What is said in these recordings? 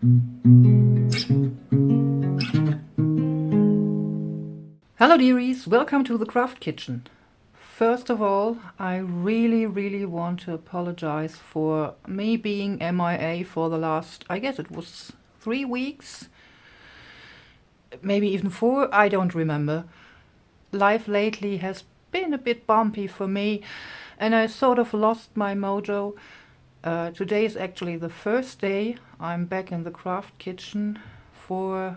Hello dearies, welcome to the craft kitchen. First of all, I really want to apologize for me being MIA for the last, I guess it was 3 weeks, maybe even 4, I don't remember. Life lately has been a bit bumpy for me and I sort of lost my mojo. Today is actually the first day I'm back in the craft kitchen for,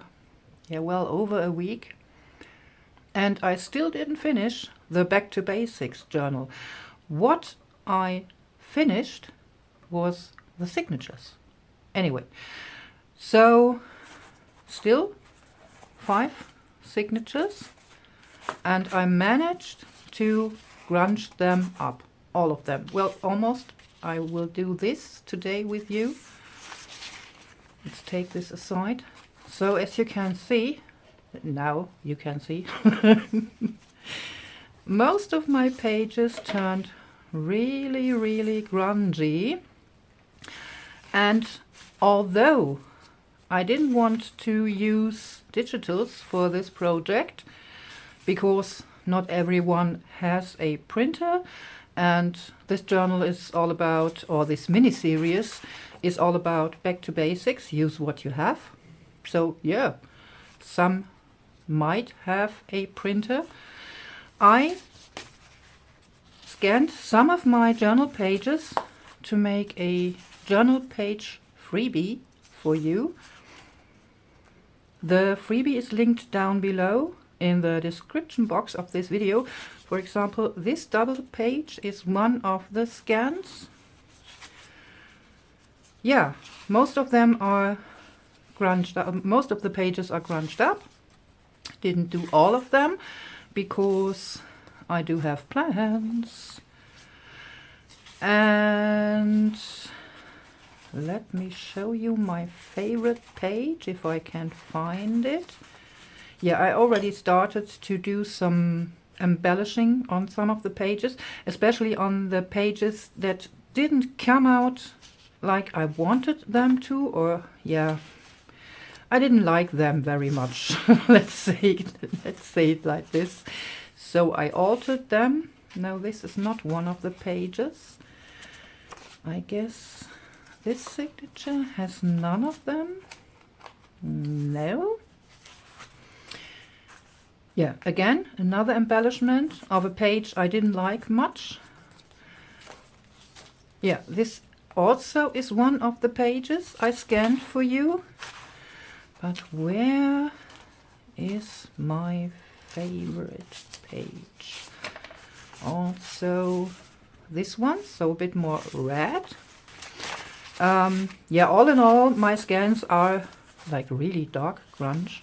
well over a week. And I still didn't finish the Back to Basics journal. What I finished was the signatures. Anyway, so still 5 signatures, and I managed to grunge them up, all of them. Well, almost. I will do this today with you. Let's take this aside. So as you can see, now you can see, most of my pages turned really grungy, and although I didn't want to use digitals for this project because not everyone has a printer, and this journal is all about, or this mini-series is all about back to basics, use what you have. So yeah, some might have a printer. I scanned some of my journal pages to make a journal page freebie for you. The freebie is linked down below in the description box of this video. For example, this double page is one of the scans. Yeah, most of them are grunged up. Most of the pages are grunged up. Didn't do all of them because I do have plans. And let me show you my favorite page if I can find it. Yeah, I already started to do some embellishing on some of the pages, especially on the pages that didn't come out like I wanted them to, or yeah, I didn't like them very much. let's say it like this. So I altered them. Now this is not one of the pages. I guess this signature has none of them. No. Yeah, again, another embellishment of a page I didn't like much. Yeah, this also is one of the pages I scanned for you. But where is my favorite page? Also this one, so a bit more red. Yeah, all in all, my scans are like really dark grunge.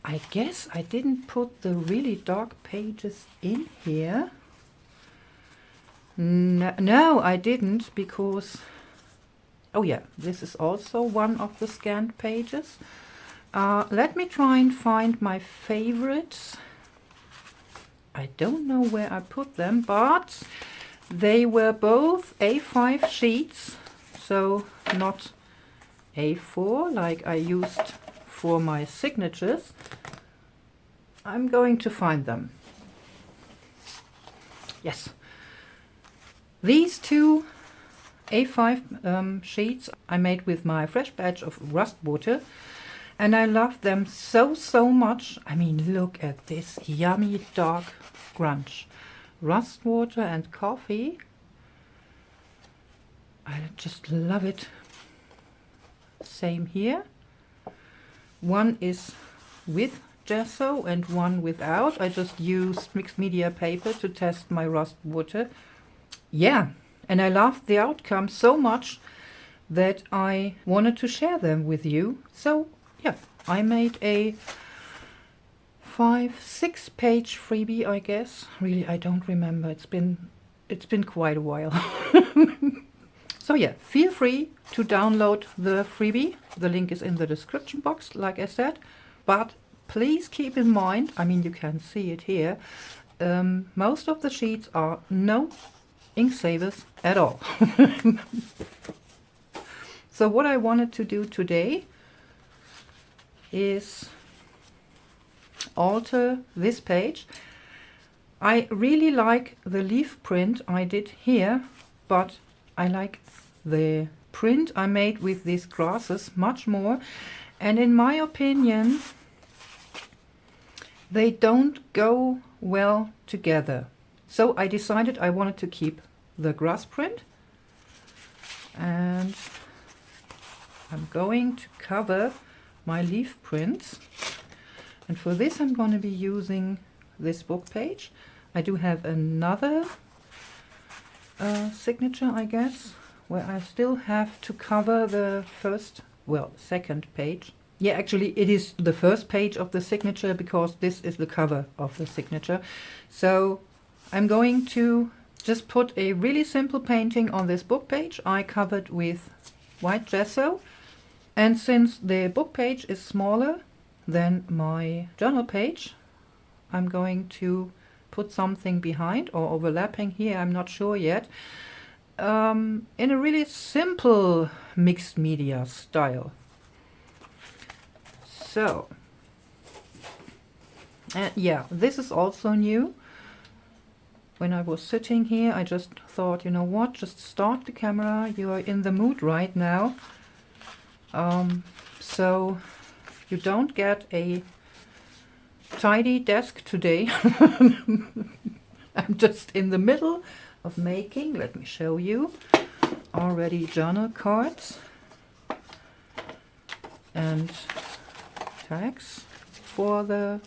I guess I didn't put the really dark pages in here. No, I didn't, because... Oh yeah, this is also one of the scanned pages. Let me try and find my favorites. I don't know where I put them, but they were both A5 sheets, so not A4 like I used for my signatures. I'm going to find them. Yes. These 2 A5 sheets I made with my fresh batch of rust water, and I love them so much. I mean, look at this yummy dark grunge. Rust water and coffee. I just love it. Same here. One is with gesso and one without. I just used mixed media paper to test my rust water. Yeah, and I loved the outcome so much that I wanted to share them with you. So yeah, I made a 5-6 page freebie, I guess. Really, I don't remember. It's been quite a while. So yeah, feel free to download the freebie. The link is in the description box, like I said. But please keep in mind, I mean, you can see it here, most of the sheets are no ink savers at all. So what I wanted to do today is alter this page. I really like the leaf print I did here, but I like the print I made with these grasses much more, and in my opinion they don't go well together. So I decided I wanted to keep the grass print, and I'm going to cover my leaf prints, and for this I'm going to be using this book page. I do have another signature, I guess, where I still have to cover the second page. Yeah, actually it is the first page of the signature, because this is the cover of the signature. So I'm going to just put a really simple painting on this book page I covered with white gesso. And since the book page is smaller than my journal page, I'm going to put something behind or overlapping here, I'm not sure yet, in a really simple mixed media style. So, yeah, this is also new. When I was sitting here, I just thought, you know what, just start the camera, you are in the mood right now. So you don't get a tidy desk today. I'm just in the middle of making, let me show you, already journal cards and tags for the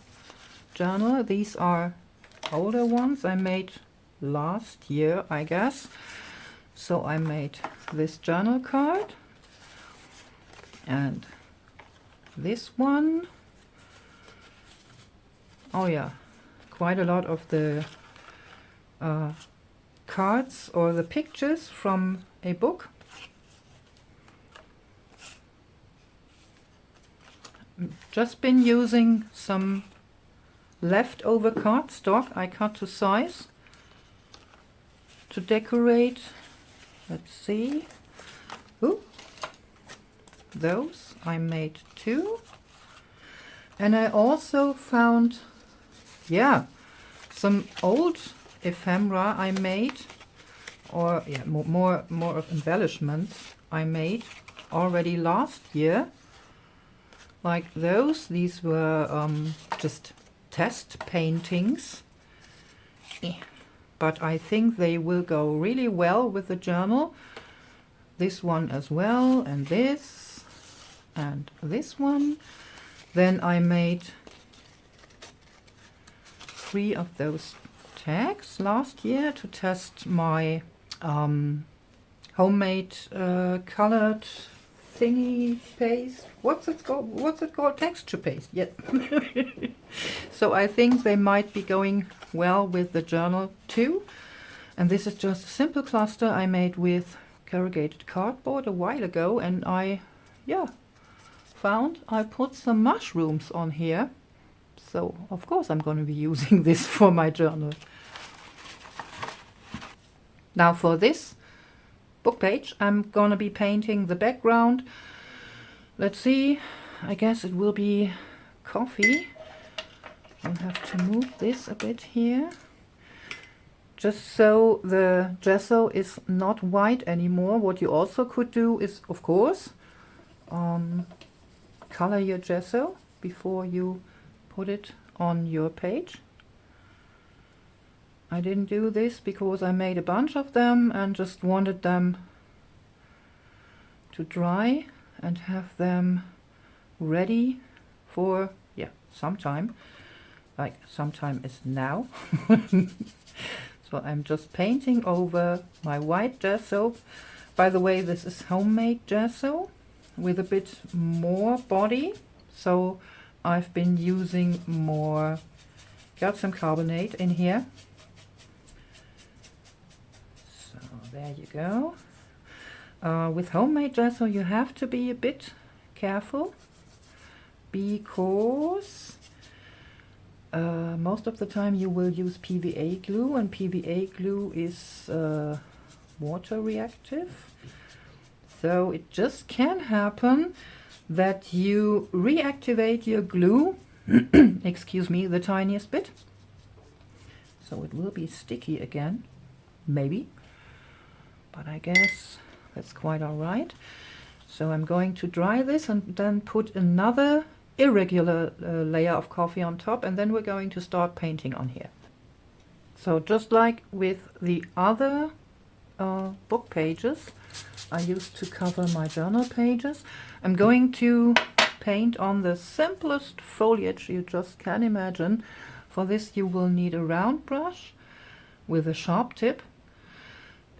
journal. These are older ones I made last year, I guess. So I made this journal card and this one. Oh yeah, quite a lot of the cards or the pictures from a book. Just been using some leftover cardstock I cut to size to decorate. Let's see. Ooh, those I made too. And I also found, yeah, some old ephemera I made, or yeah, more of embellishments I made already last year. Like those. These were just test paintings, but I think they will go really well with the journal. This one as well, and this one. Then I made 3 of those tags last year to test my homemade colored thingy paste. What's it called? Texture paste. Yeah. So I think they might be going well with the journal too. And this is just a simple cluster I made with corrugated cardboard a while ago, and I put some mushrooms on here. So of course I'm going to be using this for my journal. Now for this book page I'm going to be painting the background. Let's see, I guess it will be coffee. I'll have to move this a bit here, just so the gesso is not white anymore. What you also could do is, of course, color your gesso before you put it on your page. I didn't do this because I made a bunch of them and just wanted them to dry and have them ready for sometime. Like sometime is now. So I'm just painting over my white gesso. By the way, this is homemade gesso with a bit more body, so I've been using more calcium carbonate in here. So there you go. With homemade gesso you have to be a bit careful, because most of the time you will use PVA glue, and PVA glue is water reactive. So it just can happen that you reactivate your glue, excuse me, the tiniest bit. So it will be sticky again, maybe, but I guess that's quite all right. So I'm going to dry this and then put another irregular layer of coffee on top, and then we're going to start painting on here. So just like with the other book pages I used to cover my journal pages, I'm going to paint on the simplest foliage you just can imagine. For this you will need a round brush with a sharp tip.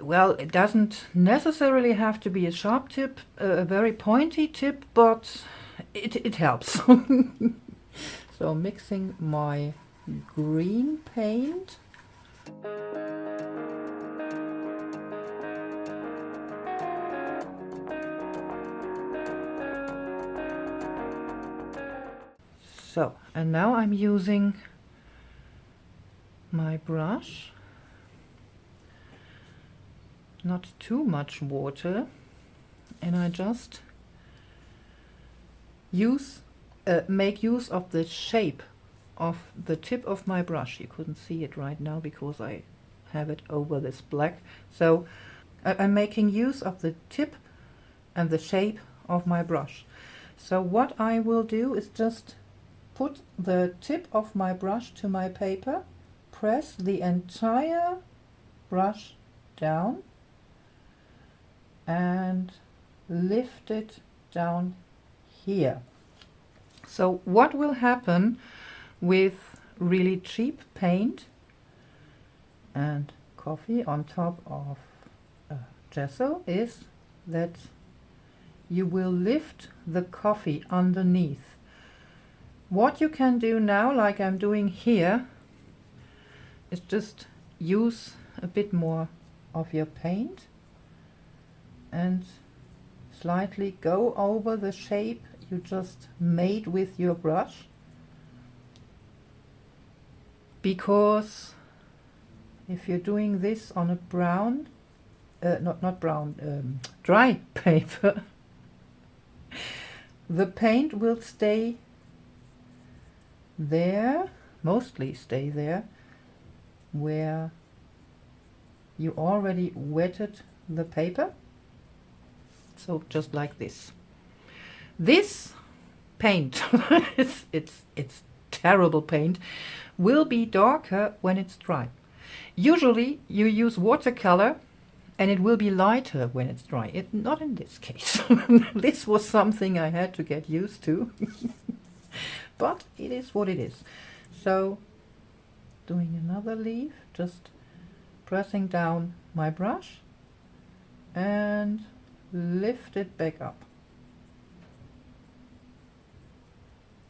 Well, it doesn't necessarily have to be a sharp tip, a very pointy tip, but it helps. So mixing my green paint. So, and now I'm using my brush, not too much water, and I just make use of the shape of the tip of my brush. You couldn't see it right now because I have it over this black. So I'm making use of the tip and the shape of my brush. So what I will do is just put the tip of my brush to my paper, press the entire brush down and lift it down here. So what will happen with really cheap paint and coffee on top of gesso is that you will lift the coffee underneath. What you can do now, like I'm doing here, is just use a bit more of your paint and slightly go over the shape you just made with your brush. Because if you're doing this on a brown, dry paper, the paint will stay there, mostly stay there, where you already wetted the paper. So just like this. This paint, it's terrible paint, will be darker when it's dry. Usually you use watercolor and it will be lighter when it's dry. Not in this case. This was something I had to get used to. But it is what it is. So doing another leaf, just pressing down my brush and lift it back up.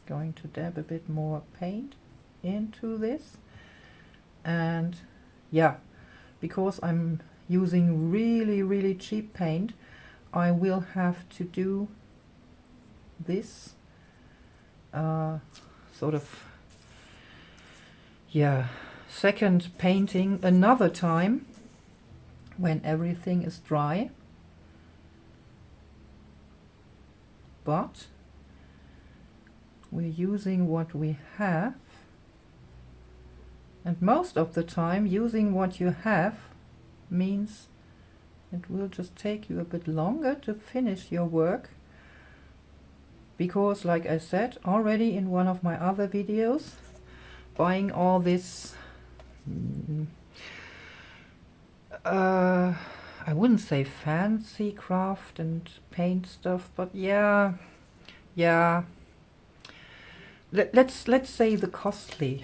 Going to dab a bit more paint into this, and yeah, because I'm using really cheap paint, I will have to do this sort of second painting another time when everything is dry. But we're using what we have, and most of the time using what you have means it will just take you a bit longer to finish your work, because like I said already in one of my other videos, buying all this I wouldn't say fancy craft and paint stuff, but yeah, let's say the costly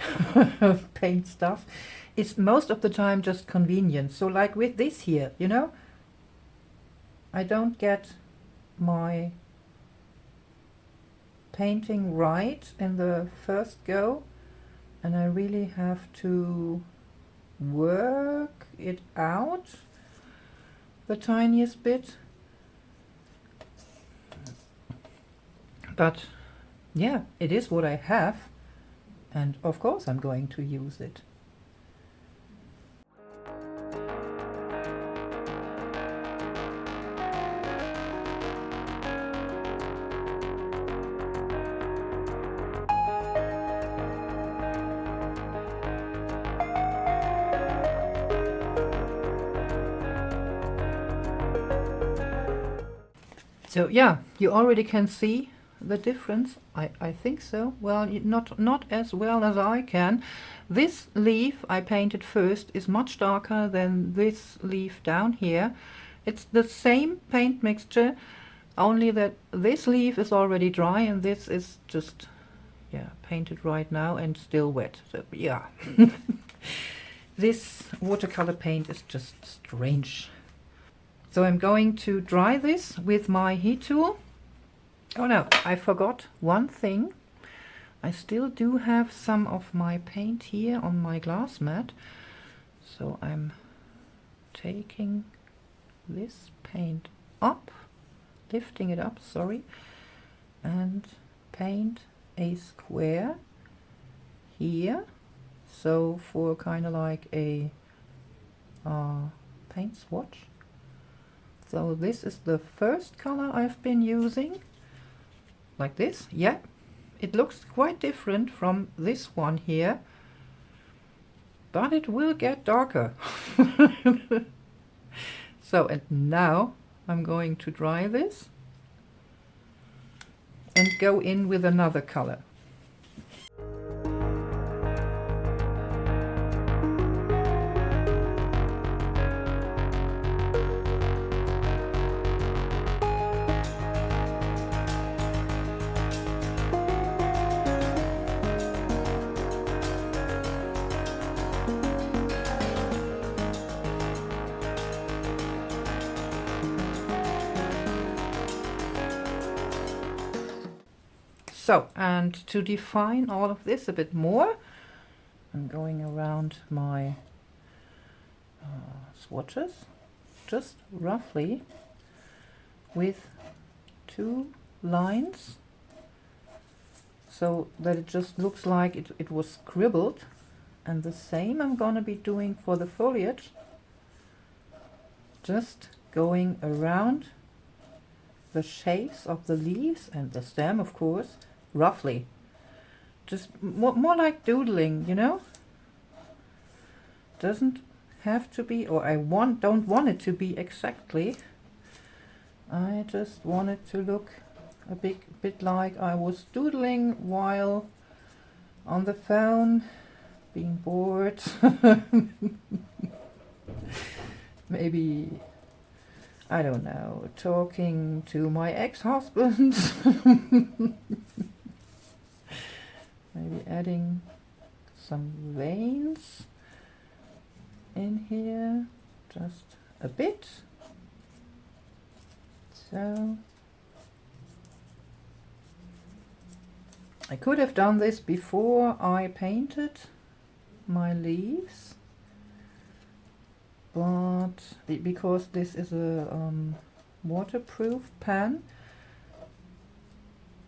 paint stuff is most of the time just convenience. So like with this here, you know, I don't get my painting right in the first go, and I really have to work it out the tiniest bit. But yeah, it is what I have, and of course I'm going to use it. So yeah, you already can see the difference. I think so. Well, not as well as I can. This leaf I painted first is much darker than this leaf down here. It's the same paint mixture, only that this leaf is already dry and this is just, yeah, painted right now and still wet. So yeah, this watercolor paint is just strange. So I'm going to dry this with my heat tool. Oh no, I forgot one thing. I still do have some of my paint here on my glass mat. So I'm taking this paint up, lifting it up, sorry, and paint a square here. So for kind of like a paint swatch. So this is the first color I've been using, like this. Yeah, it looks quite different from this one here, but it will get darker. So, and now I'm going to dry this and go in with another color. So, and to define all of this a bit more, I'm going around my swatches, just roughly with 2 lines, so that it just looks like it was scribbled. And the same I'm gonna be doing for the foliage, just going around the shapes of the leaves and the stem, of course, roughly. Just more like doodling, you know? Doesn't have to be, or don't want it to be exactly. I just want it to look a bit like I was doodling while on the phone, being bored. Maybe, I don't know, talking to my ex-husband. Maybe adding some veins in here, just a bit. So I could have done this before I painted my leaves, but because this is a waterproof pan,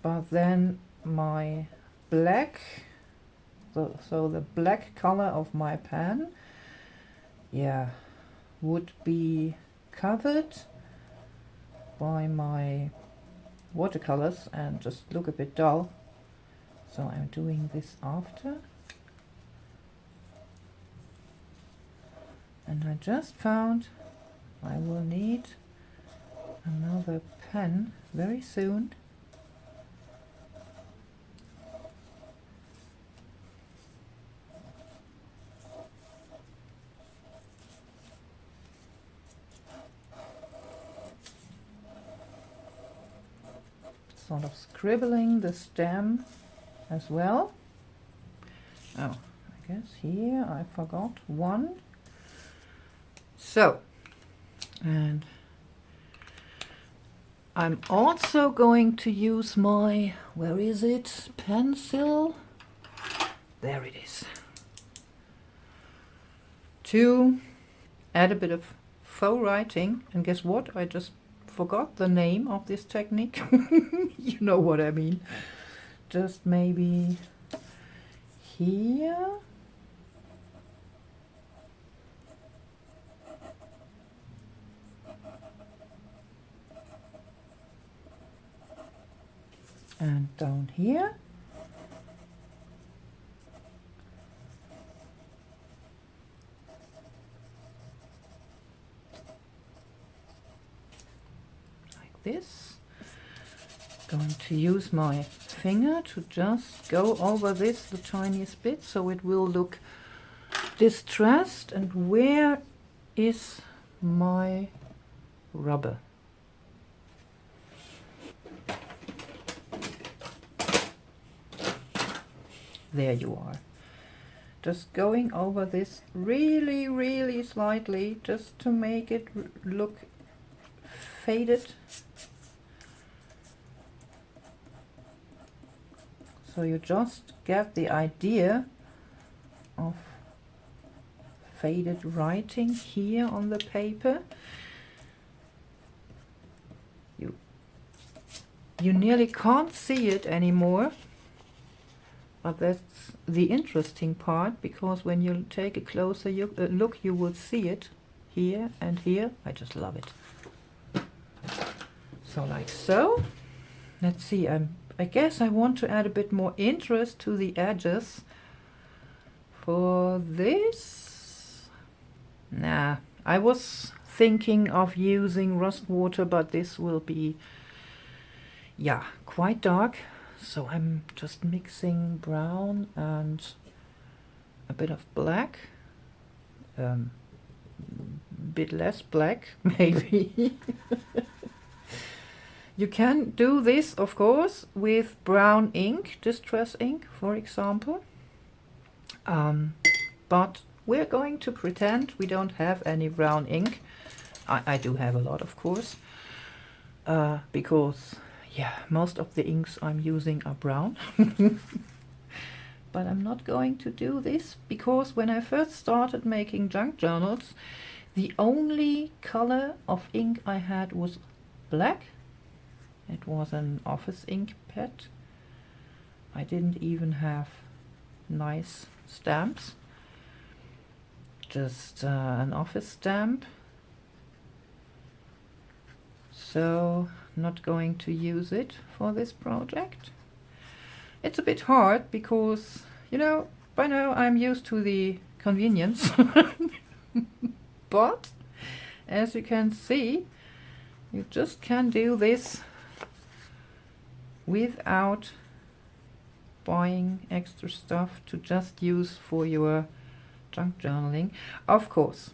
but then my black, so the black color of my pan, yeah, would be covered by my watercolors and just look a bit dull. So I'm doing this after. And I just found I will need another pen very soon. Sort of scribbling the stem as well. Oh, I guess here I forgot one. So, and I'm also going to use my, where is it, pencil? There it is. To add a bit of faux writing. And guess what? I just forgot the name of this technique. You know what I mean. Just maybe here. And down here. Like this. to use my finger to just go over this the tiniest bit so it will look distressed. And where is my rubber? There you are. Just going over this really, really slightly just to make it look faded. So you just get the idea of faded writing here on the paper. You nearly can't see it anymore, but that's the interesting part, because when you take a closer look, you will see it here and here. I just love it. So like so. Let's see, I guess I want to add a bit more interest to the edges. For this, nah, I was thinking of using rust water, but this will be, yeah, quite dark. So I'm just mixing brown and a bit of black, bit less black maybe. You can do this, of course, with brown ink, distress ink, for example. But we're going to pretend we don't have any brown ink. I do have a lot, of course, because, yeah, most of the inks I'm using are brown. But I'm not going to do this, because when I first started making junk journals, the only color of ink I had was black. It was an office ink pad. I didn't even have nice stamps, just an office stamp. So not going to use it for this project. It's a bit hard because, you know, by now I'm used to the convenience. But as you can see, you just can do this without buying extra stuff to just use for your junk journaling. Of course,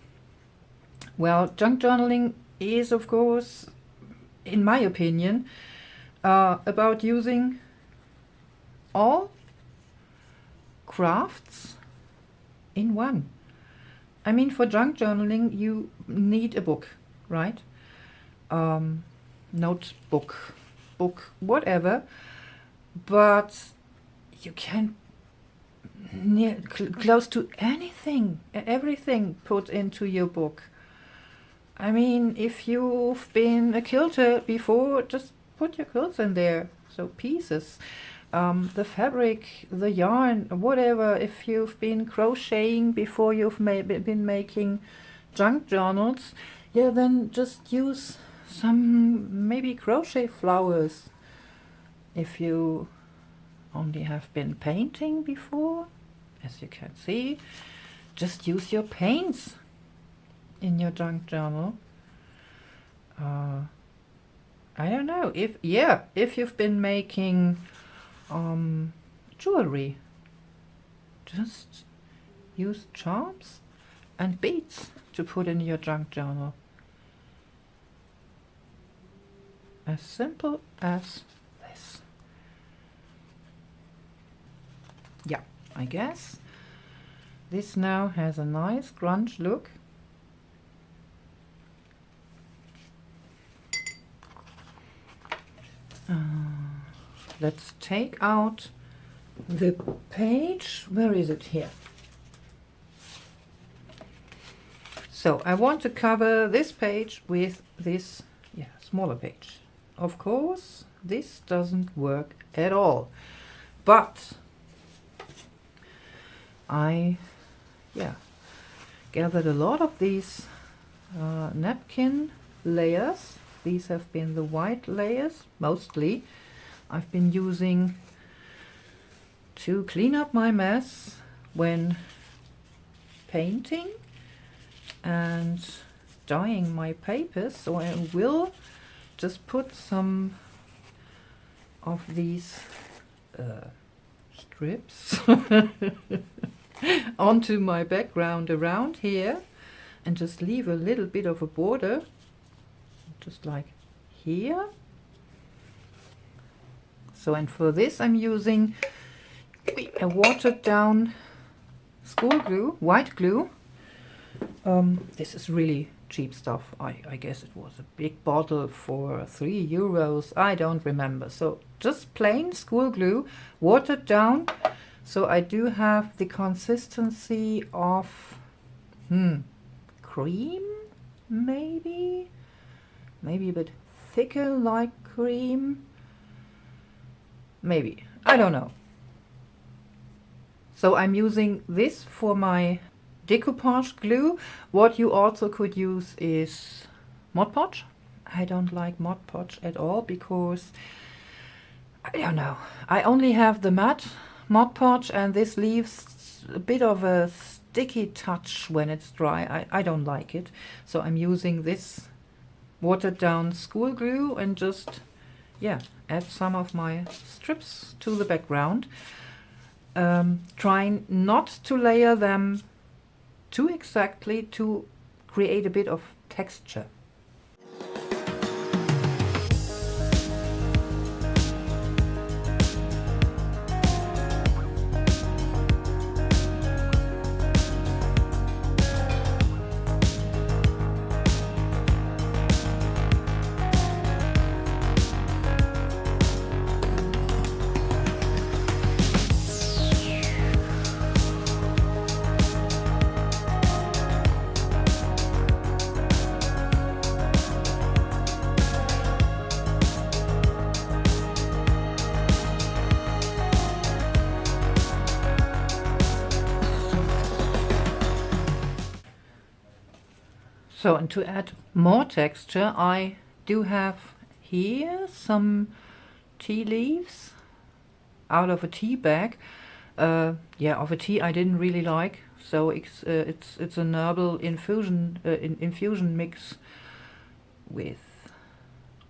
well, junk journaling is, of course, in my opinion, about using all crafts in one. I mean, for junk journaling you need a book, right? Notebook, book, whatever, but you can close to anything, everything put into your book. I mean, if you've been a quilter before, just put your quilts in there. So pieces, the fabric, the yarn, whatever. If you've been crocheting before you've been making junk journals, yeah, then just use some maybe crochet flowers. If you only have been painting before, as you can see, just use your paints in your junk journal. I don't know, if you've been making jewelry, just use charms and beads to put in your junk journal. As simple as this. Yeah, I guess this now has a nice grunge look. Let's take out the page. Where is it? Here. So I want to cover this page with this smaller page. Of course, this doesn't work at all, but I gathered a lot of these napkin layers. These have been the white layers mostly I've been using to clean up my mess when painting and dyeing my papers. So I will just put some of these strips onto my background around here and just leave a little bit of a border, just like here. So, and for this I'm using a watered down school glue, white glue. This is really cheap stuff. I guess it was a big bottle for €3. I don't remember. So just plain school glue, watered down. So I do have the consistency of cream, maybe a bit thicker like cream. Maybe, I don't know. So I'm using this for my decoupage glue. What you also could use is Mod Podge. I don't like Mod Podge at all because, I don't know, I only have the matte Mod Podge and this leaves a bit of a sticky touch when it's dry. I don't like it. So I'm using this watered down school glue and just, yeah, add some of my strips to the background. Trying not to layer them too exactly to create a bit of texture. So, and to add more texture, I do have here some tea leaves out of a tea bag. Yeah, of a tea I didn't really like. So it's an herbal infusion mix with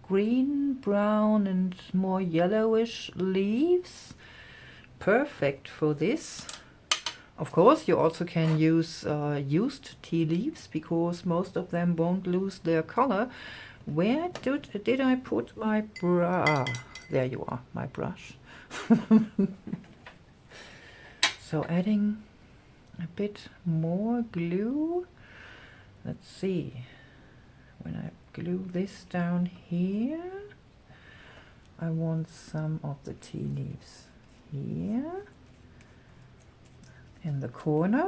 green, brown, and more yellowish leaves. Perfect for this. Of course, you also can use used tea leaves because most of them won't lose their color. Where did I put my brush? There you are, my brush. So adding a bit more glue. Let's see. When I glue this down here, I want some of the tea leaves here in the corner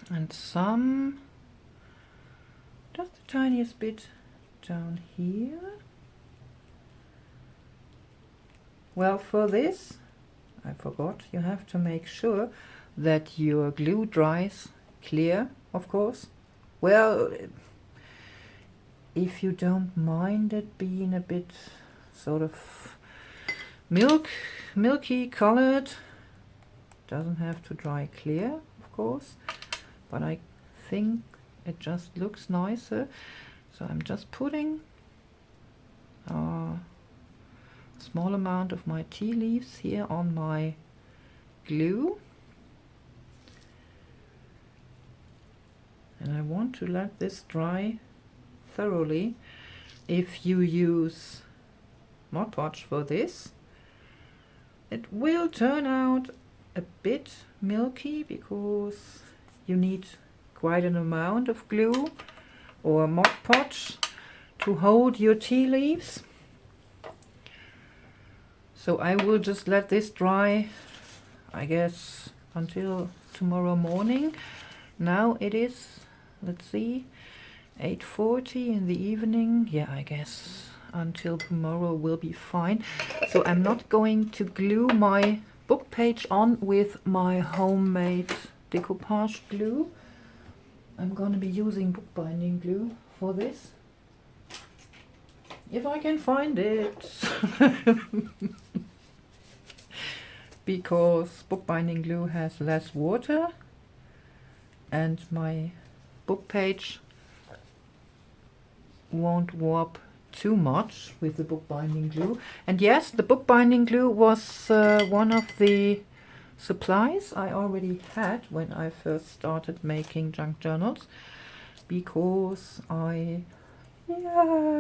and some, just the tiniest bit down here. Well, for this, I forgot, you have to make sure that your glue dries clear, of course. Well, if you don't mind it being a bit sort of milky colored, doesn't have to dry clear, of course, but I think it just looks nicer. So I'm just putting a small amount of my tea leaves here on my glue, and I want to let this dry thoroughly. If you use Mod Podge for this, it will turn out a bit milky because you need quite an amount of glue or Mod Podge to hold your tea leaves. So I will just let this dry, I guess, until tomorrow morning. Now it is, let's see, 8:40 in the evening. Yeah, I guess until tomorrow will be fine. So I'm not going to glue my book page on with my homemade decoupage glue. I'm going to be using bookbinding glue for this, if I can find it. Because bookbinding glue has less water and my book page won't warp too much with the bookbinding glue. And yes, the bookbinding glue was one of the supplies I already had when I first started making junk journals, because I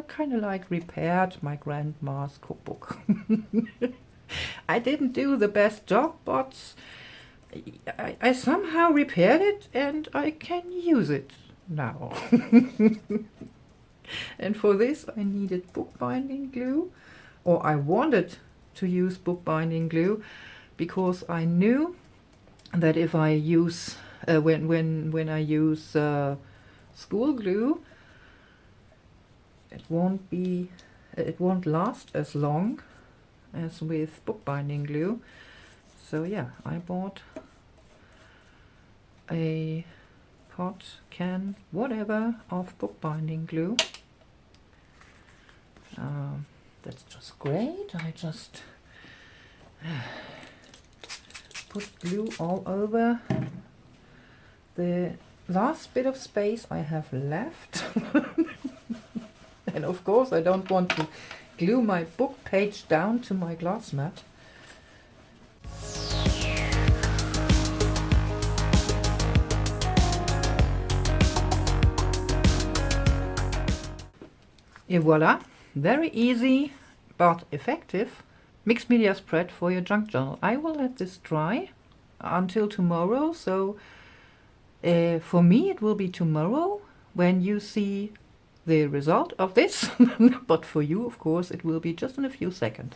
kind of like repaired my grandma's cookbook. I didn't do the best job, but I somehow repaired it and I can use it now. And for this I needed bookbinding glue, or I wanted to use bookbinding glue, because I knew that if I use when I use school glue, it won't last as long as with bookbinding glue. So yeah, I bought a pot, can, whatever, of bookbinding glue. That's just great. I just put glue all over the last bit of space I have left. And of course I don't want to glue my book page down to my glass mat. Et voila, very easy but effective mixed media spread for your junk journal. I will let this dry until tomorrow, so for me it will be tomorrow when you see the result of this, but for you, of course, it will be just in a few seconds.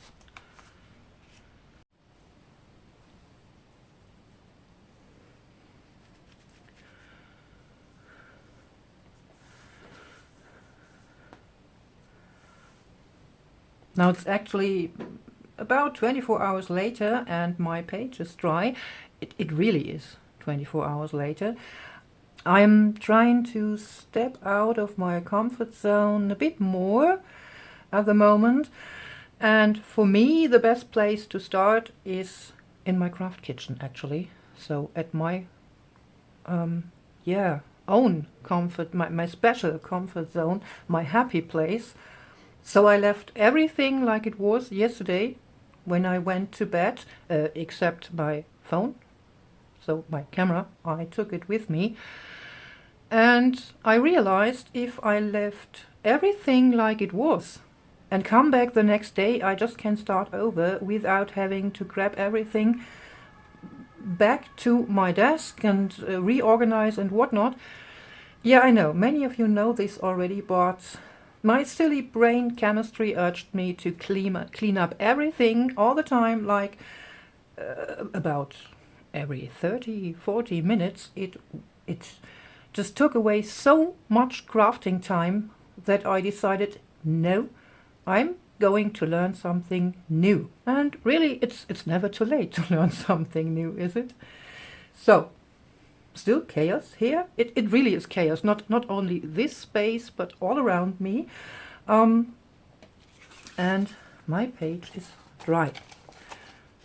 Now it's actually about 24 hours later and my page is dry. It really is 24 hours later. I'm trying to step out of my comfort zone a bit more at the moment, and for me the best place to start is in my craft kitchen, actually. So at my own comfort, my special comfort zone, my happy place. So I left everything like it was yesterday when I went to bed, except my phone. So my camera, I took it with me. And I realized if I left everything like it was and come back the next day, I just can start over without having to grab everything back to my desk and reorganize and whatnot. Yeah, I know, many of you know this already, but my silly brain chemistry urged me to clean up everything all the time, like about every 30-40 minutes. It just took away so much crafting time that I decided, no, I'm going to learn something new. And really, it's never too late to learn something new, is it? So, still chaos here. It really is chaos, not only this space, but all around me. And my page is dry.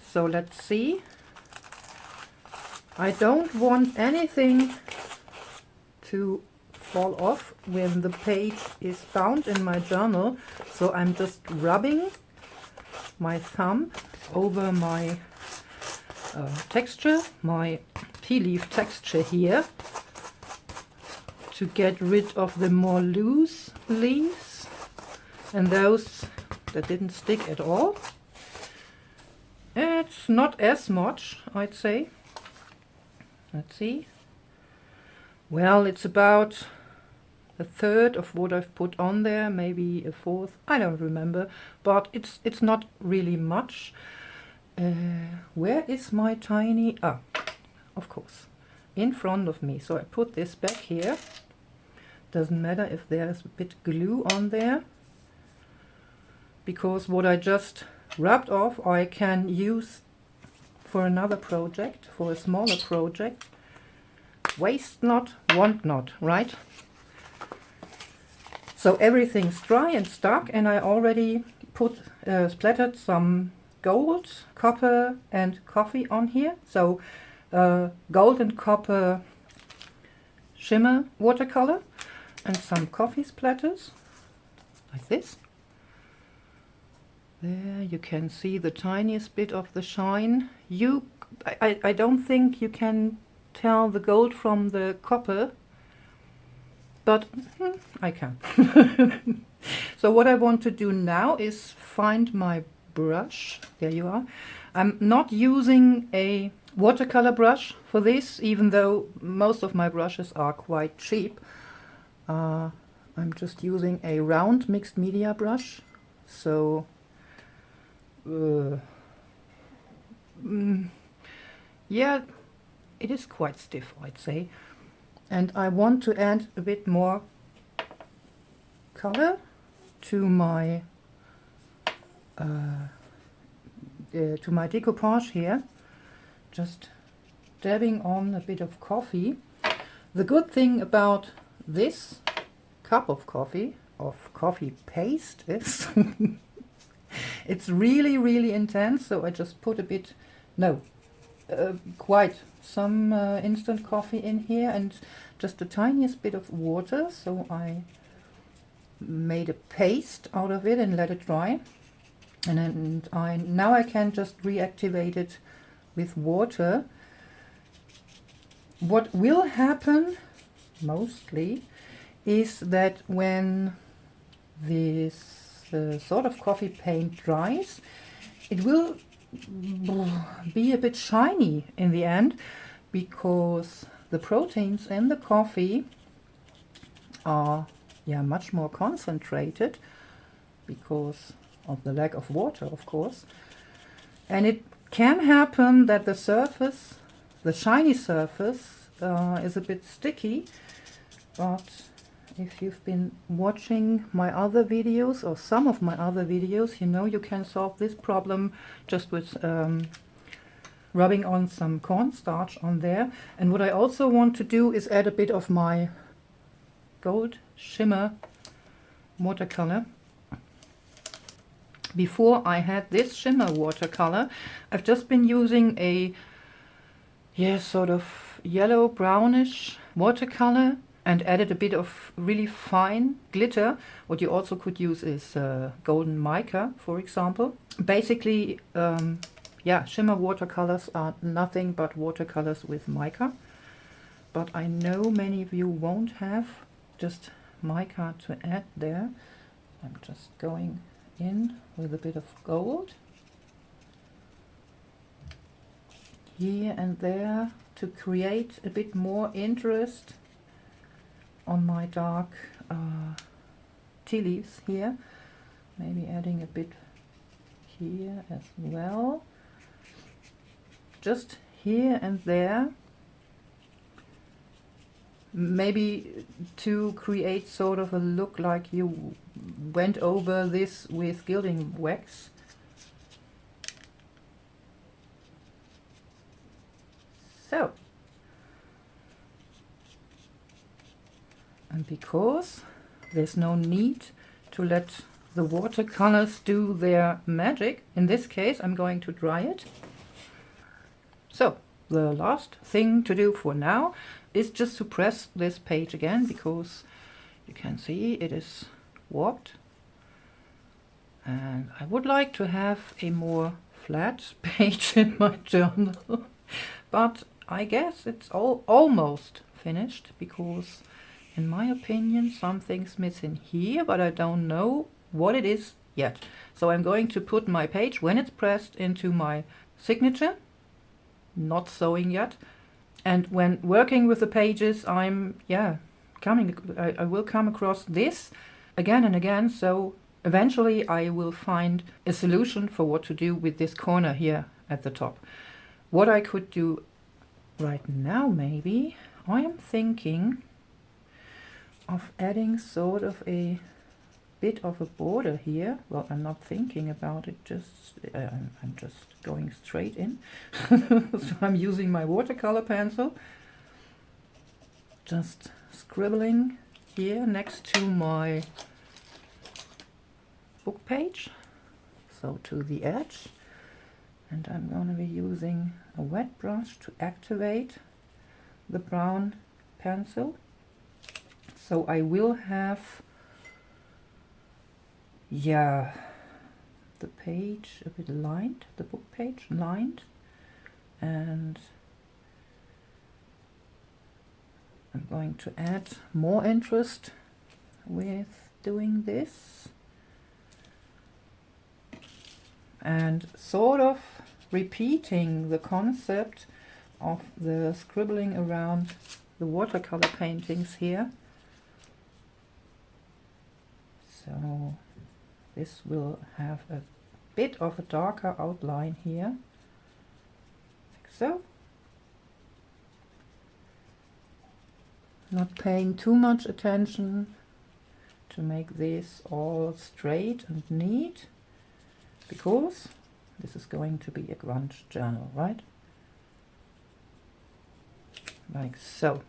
So let's see. I don't want anything to fall off when the page is bound in my journal, so I'm just rubbing my thumb over my texture, my tea leaf texture here, to get rid of the more loose leaves and those that didn't stick at all. It's not as much, I'd say. Let's see. Well, it's about a third of what I've put on there, maybe a fourth, I don't remember, but it's not really much. Where is my tiny... Ah, of course, in front of me. So I put this back here. Doesn't matter if there's a bit glue on there, because what I just rubbed off I can use for another project, for a smaller project. Waste not, want not, right? So everything's dry and stuck, and I already put splattered some gold, copper and coffee on here. So gold and copper shimmer watercolor and some coffee splatters like this. There you can see the tiniest bit of the shine. I don't think you can tell the gold from the copper, but I can. So what I want to do now is find my brush. There you are. I'm not using a watercolor brush for this, even though most of my brushes are quite cheap. I'm just using a round mixed media brush. So yeah, it is quite stiff, I'd say. And I want to add a bit more color to my decoupage here. Just dabbing on a bit of coffee. The good thing about this cup of coffee paste is it's really, really intense. So I just put a bit, quite some instant coffee in here and just the tiniest bit of water. So I made a paste out of it and let it dry. And then now I can just reactivate it with water. What will happen mostly is that when this sort of coffee paint dries, it will be a bit shiny in the end, because the proteins in the coffee are much more concentrated because of the lack of water, of course. And it can happen that the surface, the shiny surface, is a bit sticky, but if you've been watching my other videos or some of my other videos, you know you can solve this problem just with rubbing on some cornstarch on there. And what I also want to do is add a bit of my gold shimmer watercolor. Before I had this shimmer watercolor, I've just been using a sort of yellow brownish watercolor and added a bit of really fine glitter. What you also could use is golden mica, for example. Basically, shimmer watercolors are nothing but watercolors with mica. But I know many of you won't have just mica to add there. I'm just going in with a bit of gold here and there to create a bit more interest on my dark tea leaves here. Maybe adding a bit here as well, just here and there, maybe to create sort of a look like you went over this with gilding wax. So, and because there's no need to let the watercolors do their magic, in this case I'm going to dry it. So the last thing to do for now is just to press this page again, because you can see it is warped, and I would like to have a more flat page in my journal. But I guess it's almost finished, because in my opinion something's missing here, but I don't know what it is yet. So I'm going to put my page, when it's pressed, into my signature, not sewing yet. And when working with the pages, I will come across this again and again, so eventually I will find a solution for what to do with this corner here at the top. What I could do right now, maybe, I am thinking of adding sort of a bit of a border here. Well, I'm not thinking about it, I'm just going straight in. So I'm using my watercolor pencil, just scribbling here next to my book page, so to the edge. And I'm going to be using a wet brush to activate the brown pencil. So I will have the the page a bit lined, the book page lined, and I'm going to add more interest with doing this and sort of repeating the concept of the scribbling around the watercolor paintings here. So this will have a bit of a darker outline here, like so. Not paying too much attention to make this all straight and neat, because this is going to be a grunge journal, right? Like so.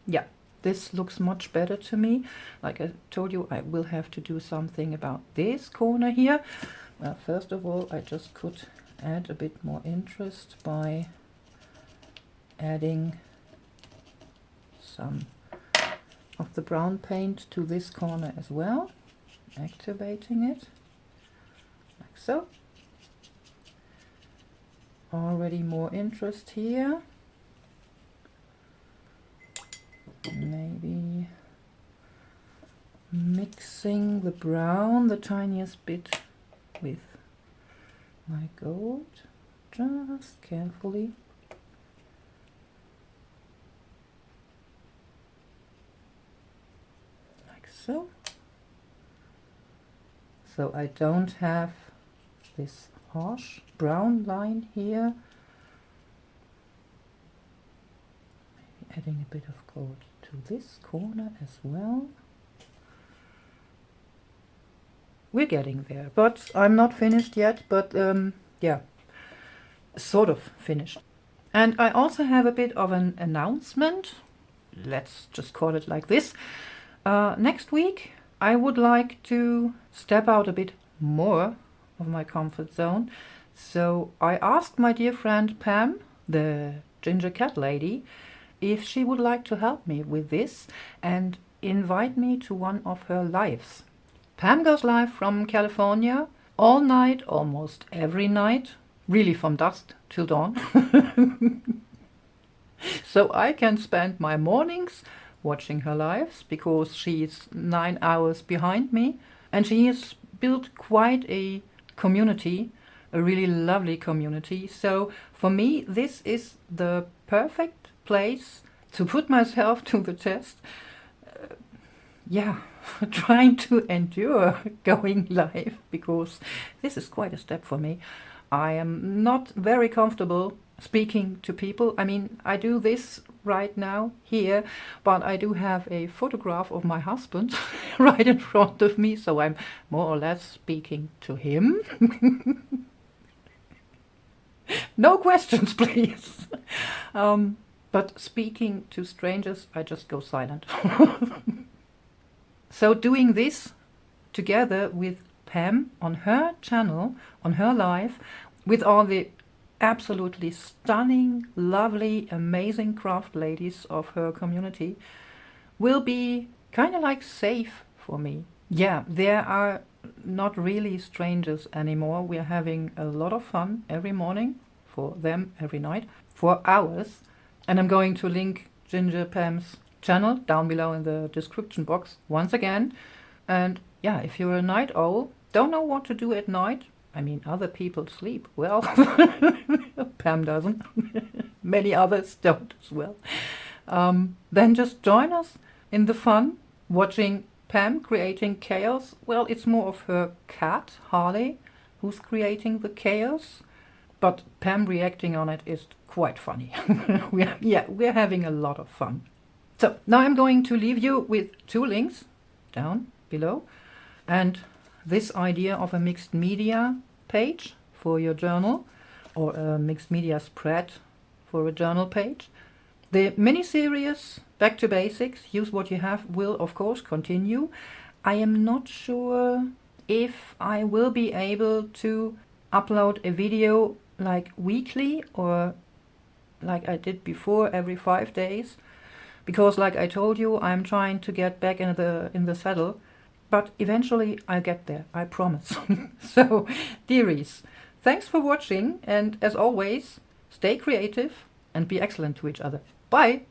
Yeah, this looks much better to me. Like I told you, I will have to do something about this corner here. Well, first of all, I just could add a bit more interest by adding some of the brown paint to this corner as well, activating it like so. Already more interest here. Maybe mixing the brown the tiniest bit with my gold, just carefully. Like so. So I don't have this harsh brown line here. Maybe adding a bit of gold to this corner as well. We're getting there, but I'm not finished yet, but yeah, sort of finished. And I also have a bit of an announcement, let's just call it like this. Next week I would like to step out a bit more of my comfort zone. So I asked my dear friend Pam, the ginger cat lady, if she would like to help me with this and invite me to one of her lives. Pam goes live from California all night, almost every night, really from dusk till dawn. So I can spend my mornings watching her lives because she's 9 hours behind me, and she has built quite a community, a really lovely community. So for me, this is the perfect place to put myself to the test. Yeah, trying to endure going live, because this is quite a step for me. I am not very comfortable speaking to people. I mean, I do this right now here, but I do have a photograph of my husband right in front of me, so I'm more or less speaking to him. No questions, please. But speaking to strangers, I just go silent. So doing this together with Pam on her channel, on her live, with all the absolutely stunning, lovely, amazing craft ladies of her community, will be kind of like safe for me. Yeah, there are not really strangers anymore. We're having a lot of fun every morning, for them every night, for hours. And I'm going to link Ginger Pam's channel down below in the description box once again. And yeah, if you're a night owl, don't know what to do at night, I mean, other people sleep well. Pam doesn't. Many others don't as well. Then just join us in the fun, watching Pam creating chaos. Well, it's more of her cat, Harley, who's creating the chaos. But Pam reacting on it is quite funny. We're having a lot of fun. So now I'm going to leave you with 2 links down below. And this idea of a mixed media page for your journal, or a mixed media spread for a journal page. The mini-series Back to Basics, Use What You Have, will of course continue. I am not sure if I will be able to upload a video like weekly or like I did before, every 5 days, because like I told you, I'm trying to get back in the saddle. but eventually I'll get there, I promise. So, dearies, thanks for watching, and as always, stay creative and be excellent to each other. Bye!